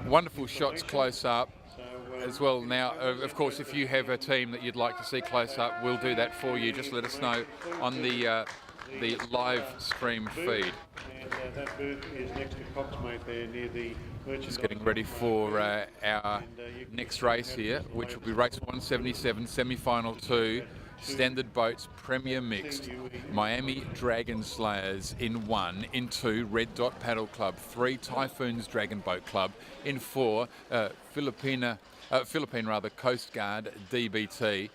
Wonderful shots close up as well. Now, of course, if you have a team that you'd like to see close up, we'll do that for you. Just let us know on the live stream feed. That booth is next to Coxmate there near the Just getting ready for our next race here, which will be race 177, semi-final 2, Standard Boats Premier Mixed. Miami Dragon Slayers in 1, in 2, Red Dot Paddle Club, 3, Typhoons Dragon Boat Club, in 4, Philippine Coast Guard DBT,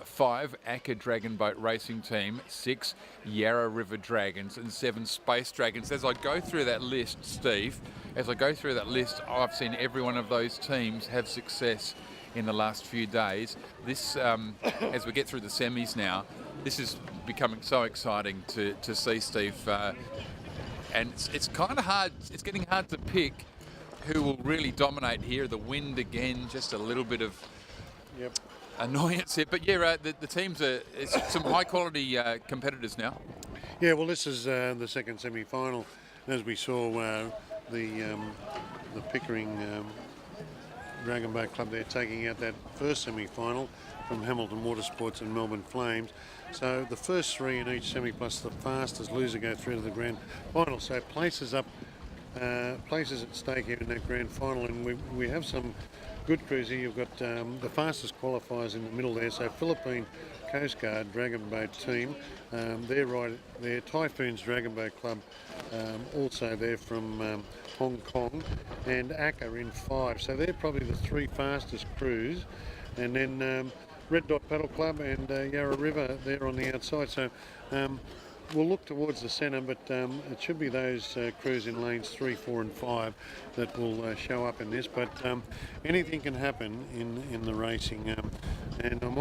5, ACCA Dragon Boat Racing Team, 6, Yarra River Dragons, and 7, Space Dragons. As I go through that list, Steve, I've seen every one of those teams have success in the last few days. This, as we get through the semis now, this is becoming so exciting to see, Steve. And it's kind of hard, it's getting hard to pick who will really dominate here. The wind again, just a little bit of annoyance here. But yeah, the teams are some high quality competitors now. Yeah, well, this is the second semi-final. As we saw, the Pickering Dragon Boat Club, they're taking out that first semi-final from Hamilton Watersports and Melbourne Flames. So the first 3 in each semi plus the fastest loser go through to the grand final. So places at stake here in that grand final, and we have some good crews here. You've got the fastest qualifiers in the middle there. So Philippine Coast Guard Dragon Boat team, they're right there. Typhoons Dragon Boat Club, also there from Hong Kong, and ACCA in 5. So they're probably the 3 fastest crews. And then Red Dot Paddle Club and Yarra River, they're on the outside. So we'll look towards the centre, but it should be those crews in lanes 3, 4 and 5 that will show up in this. But anything can happen in the racing. And I'm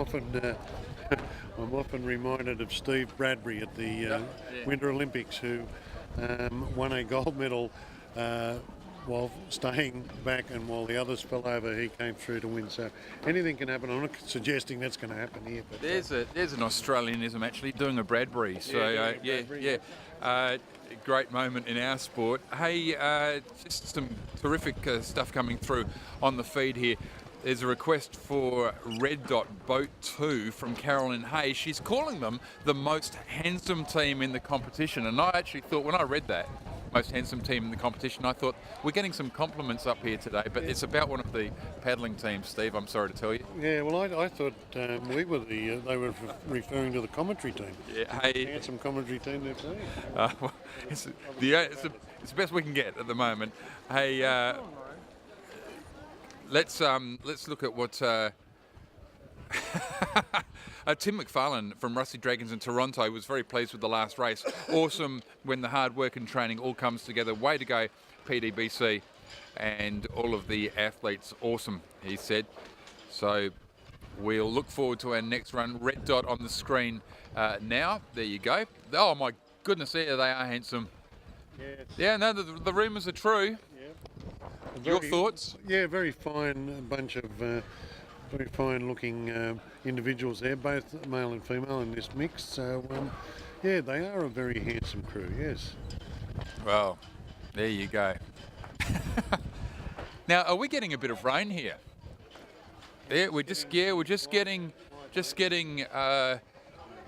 often reminded of Steve Bradbury at the Winter Olympics, who won a gold medal while staying back, and while the others fell over, he came through to win. So anything can happen. I'm not suggesting that's going to happen here. But there's an Australianism actually doing a Bradbury. So great moment in our sport. Hey, just some terrific stuff coming through on the feed here. There's a request for Red Dot Boat 2 from Carolyn Hay. She's calling them the most handsome team in the competition. And I actually thought, when I read that, most handsome team in the competition, I thought, we're getting some compliments up here today, but it's about one of the paddling teams, Steve, I'm sorry to tell you. Yeah, well, I thought we were they were referring to the commentary team. Yeah, hey. Handsome commentary team they're saying. Well, it's the best we can get at the moment. Hey, let's look at what Tim McFarlane from Rusty Dragons in Toronto was very pleased with the last race. Awesome when the hard work and training all comes together. Way to go, PDBC, and all of the athletes. Awesome, he said. So we'll look forward to our next run. Red Dot on the screen now. There you go. Oh my goodness, there they are handsome. Yeah, no, the rumours are true. Your thoughts? Yeah, very fine bunch of very fine-looking individuals there, both male and female in this mix. So, yeah, they are a very handsome crew. Yes. Well, there you go. Now, are we getting a bit of rain here? Yeah, we're just getting a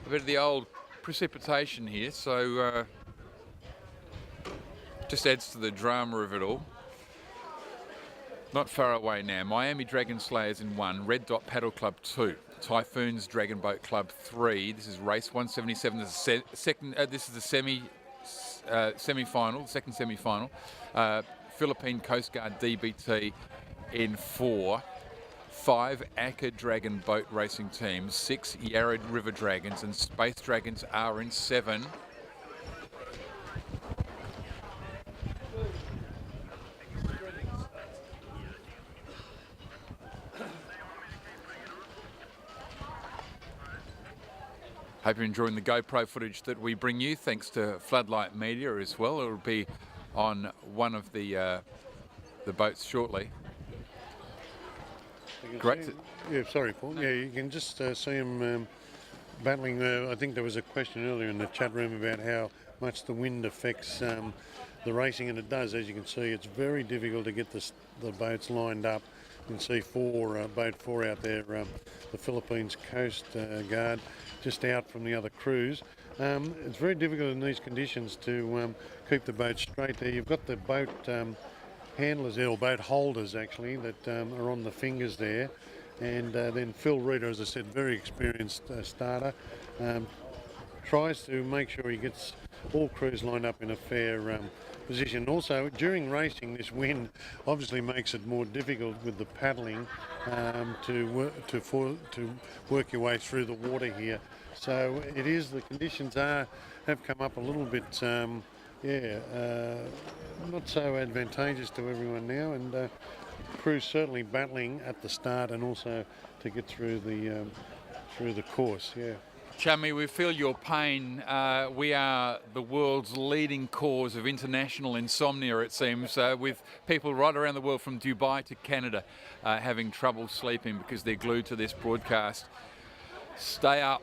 bit of the old precipitation here. So, just adds to the drama of it all. Not far away now. Miami Dragon Slayers in 1, Red Dot Paddle Club 2, Typhoons Dragon Boat Club 3. This is race 177. This is the semi-final, second semi-final. Philippine Coast Guard DBT in 4, 5 ACCA Dragon Boat Racing Teams, 6 Yarra River Dragons, and Space Dragons are in 7. Hope you're enjoying the GoPro footage that we bring you, thanks to Floodlight Media as well. It'll be on one of the boats shortly. Great. Yeah, sorry, Paul. Yeah, you can just see them battling. I think there was a question earlier in the chat room about how much the wind affects the racing, and it does. As you can see, it's very difficult to get the boats lined up. You can see boat 4 out there, the Philippines Coast Guard, just out from the other crews. It's very difficult in these conditions to keep the boat straight there. You've got the boat handlers there, or boat holders actually, that are on the fingers there. And then Phil Reeder, as I said, very experienced starter, tries to make sure he gets all crews lined up in a fair position. Also, during racing, this wind obviously makes it more difficult with the paddling to work your way through the water here. So it is, the conditions have come up a little bit, not so advantageous to everyone now, and crews certainly battling at the start and also to get through the course. Yeah. Chummy, we feel your pain. We are the world's leading cause of international insomnia, it seems, with people right around the world from Dubai to Canada having trouble sleeping because they're glued to this broadcast. Stay up.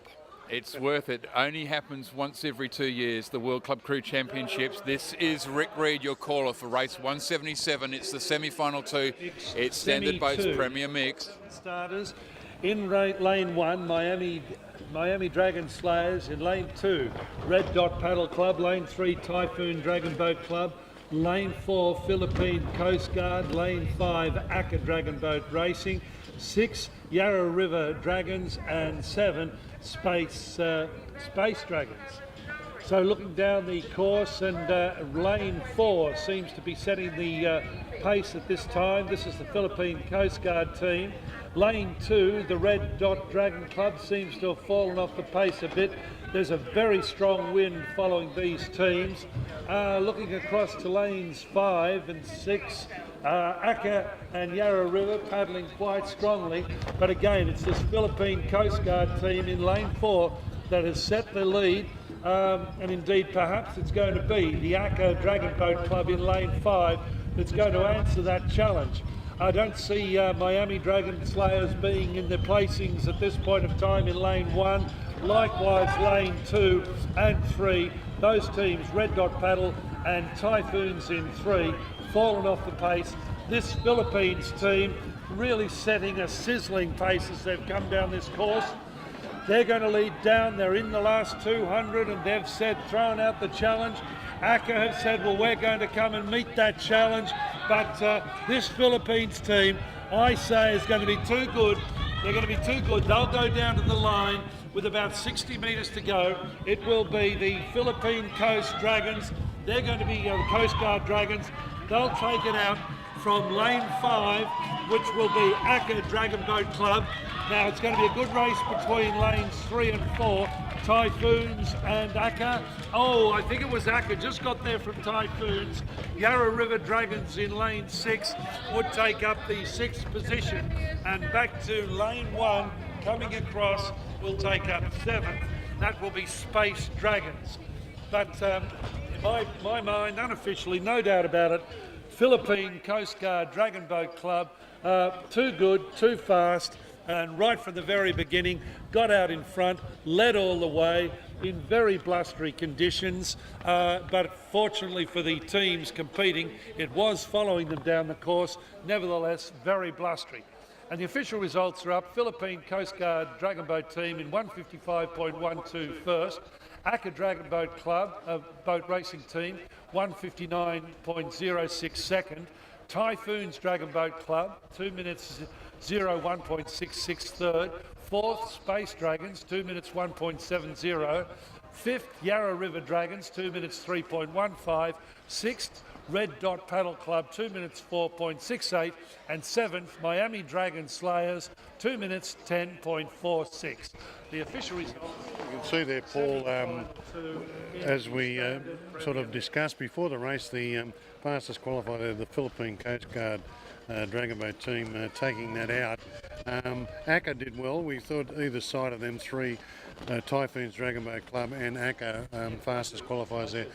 It's worth it. Only happens once every 2 years, the World Club Crew Championships. This is Rick Reed, your caller for race 177. It's the semi-final 2. It's Standard Boats Premier Mix. Starters in lane 1, Miami Dragon Slayers. In lane 2, Red Dot Paddle Club. Lane 3, Typhoon Dragon Boat Club. Lane 4, Philippine Coast Guard. Lane 5, ACCA Dragon Boat Racing. 6, Yarra River Dragons, and 7, Space Dragons. So looking down the course, and lane 4 seems to be setting the pace at this time. This is the Philippine Coast Guard team. Lane 2, the Red Dot Dragon Club, seems to have fallen off the pace a bit. There's a very strong wind following these teams. Looking across to lanes 5 and 6, ACCA and Yarra River paddling quite strongly, but again it's this Philippine Coast Guard team in lane 4 that has set the lead, and indeed perhaps it's going to be the ACCA Dragon Boat Club in lane 5 that's going to answer that challenge. I don't see Miami Dragon Slayers being in the placings at this point of time in lane 1. Likewise lane 2 and 3, those teams, Red Dot Paddle and Typhoons in 3, fallen off the pace. This Philippines team really setting a sizzling pace as they've come down this course. They're going to lead down. They're in the last 200, and they've said, thrown out the challenge. ACCA have said, well, we're going to come and meet that challenge. But this Philippines team, I say, is going to be too good. They're going to be too good. They'll go down to the line with about 60 metres to go. It will be the Philippine Coast Dragons. They're going to be the Coast Guard Dragons. They'll take it out from lane 5, which will be ACCA Dragon Boat Club. Now it's going to be a good race between lanes 3 and 4, Typhoons and ACCA. Oh, I think it was ACCA, just got there from Typhoons. Yarra River Dragons in lane 6 would take up the 6th position. And back to lane 1, coming across, will take up 7th. That will be Space Dragons. But in my mind, unofficially, no doubt about it, Philippine Coast Guard Dragon Boat Club, too good, too fast, and right from the very beginning, got out in front, led all the way in very blustery conditions, but fortunately for the teams competing, it was following them down the course, nevertheless very blustery. And the official results are up. Philippine Coast Guard Dragon Boat team in 155.12 first. ACCA Dragon Boat Club, boat racing team, 159.06 second. Typhoons Dragon Boat Club, 2 minutes 01.66 third. Fourth, Space Dragons, 2 minutes 1.70. Fifth, Yarra River Dragons, 2 minutes 3.15. Sixth, Red Dot Paddle Club, 2 minutes 4.68. And seventh, Miami Dragon Slayers, 2 minutes 10.46. The official results. You can see there, Paul, as we sort of discussed before the race, the fastest qualifier, the Philippine Coast Guard Dragon Boat team, taking that out. ACCA did well. We thought either side of them three, Typhoons Dragon Boat Club and ACCA, fastest qualifiers there.